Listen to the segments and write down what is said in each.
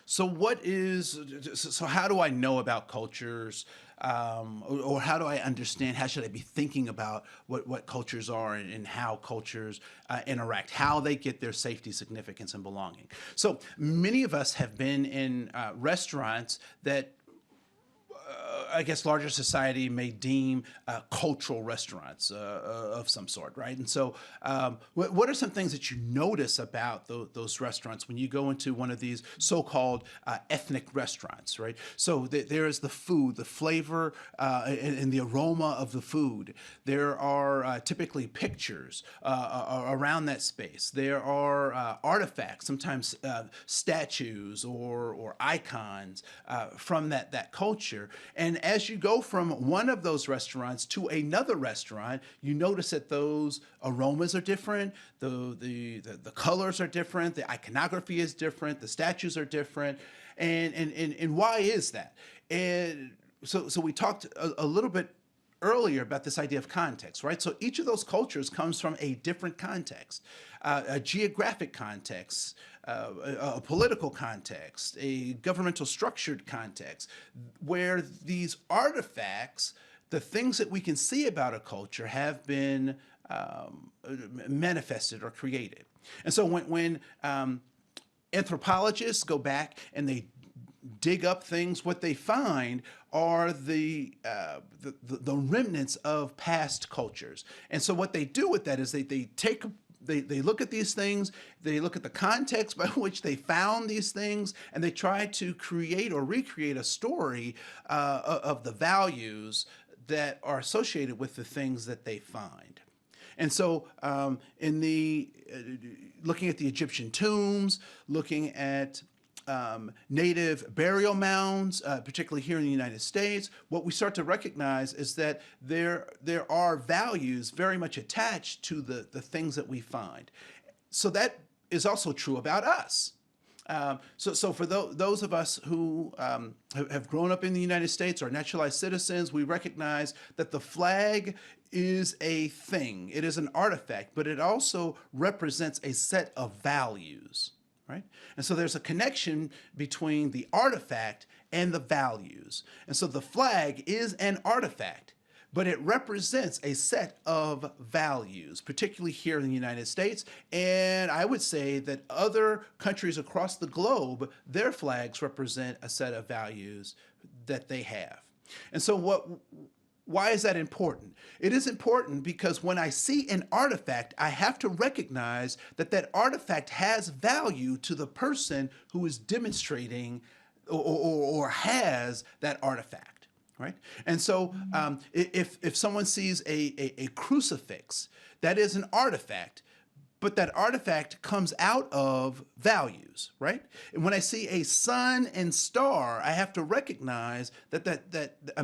So how do I know about cultures, or how do I understand, how should I be thinking about what cultures are, and how cultures interact, how they get their safety, significance, and belonging? So many of us have been in restaurants that I guess larger society may deem cultural restaurants of some sort, right? And so, what are some things that you notice about those restaurants when you go into one of these so-called ethnic restaurants, right? So there is the food, the flavor, and the aroma of the food. There are typically pictures around that space. There are artifacts, sometimes statues or icons from that culture. And as you go from one of those restaurants to another restaurant, you notice that those aromas are different, the colors are different, the iconography is different, the statues are different, and why is that? And so we talked a little bit earlier about this idea of context, right? So each of those cultures comes from a different context, a geographic context, a political context, a governmental structured context, where these artifacts, the things that we can see about a culture, have been manifested or created. And so when anthropologists go back and they dig up things, what they find are the remnants of past cultures. And so what they do with that is they look at these things, they look at the context by which they found these things, and they try to create or recreate a story of the values that are associated with the things that they find. And so, looking at the Egyptian tombs, looking at native burial mounds, particularly here in the United States, what we start to recognize is that there are values very much attached to the things that we find. So that is also true about us. So for those of us who have grown up in the United States or naturalized citizens, we recognize that the flag is a thing. It is an artifact, but it also represents a set of values. Right? And so there's a connection between the artifact and the values. And so the flag is an artifact, but it represents a set of values, particularly here in the United States. And I would say that other countries across the globe, their flags represent a set of values that they have. And so why is that important? It is important because when I see an artifact, I have to recognize that that artifact has value to the person who is demonstrating or has that artifact, right? And so if someone sees a crucifix, that is an artifact, but that artifact comes out of values, right? And when I see a sun and star, I have to recognize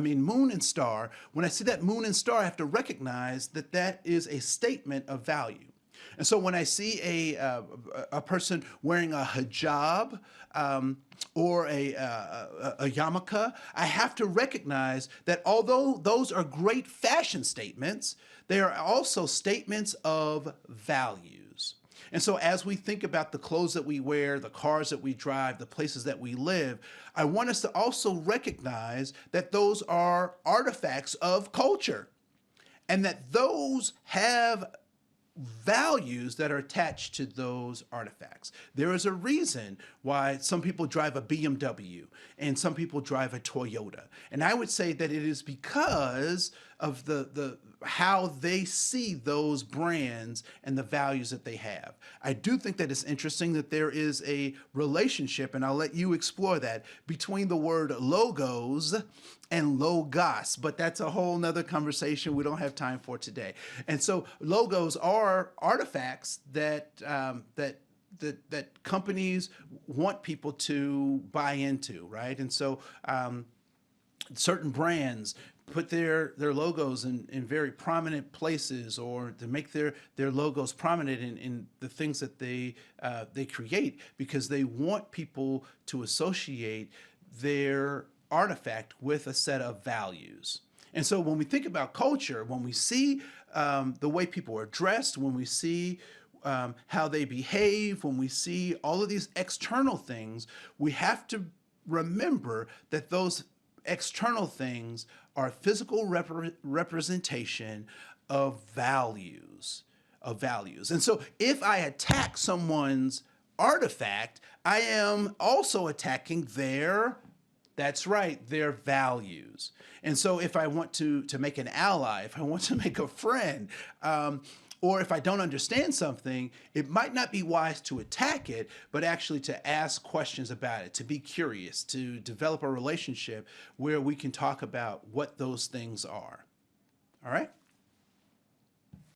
moon and star, when I see that moon and star, I have to recognize that that is a statement of value. And so when I see a person wearing a hijab or a yarmulke, I have to recognize that although those are great fashion statements, they are also statements of values. And so as we think about the clothes that we wear, the cars that we drive, the places that we live, I want us to also recognize that those are artifacts of culture and that those have values that are attached to those artifacts. There is a reason why some people drive a BMW and some people drive a Toyota. And I would say that it is because of the how they see those brands and the values that they have. I do think that it's interesting that there is a relationship, and I'll let you explore that, between the word logos and logos, but that's a whole nother conversation we don't have time for today. And so logos are artifacts that companies want people to buy into, right? And so certain brands put their logos in very prominent places, or to make their logos prominent in the things that they create, because they want people to associate their artifact with a set of values. And so when we think about culture, when we see the way people are dressed, when we see how they behave, when we see all of these external things, we have to remember that those external things are physical representation of values, And so if I attack someone's artifact, I am also attacking that's right, their values. And so if I want to make an ally, if I want to make a friend, or if I don't understand something, it might not be wise to attack it, but actually to ask questions about it, to be curious, to develop a relationship where we can talk about what those things are. All right?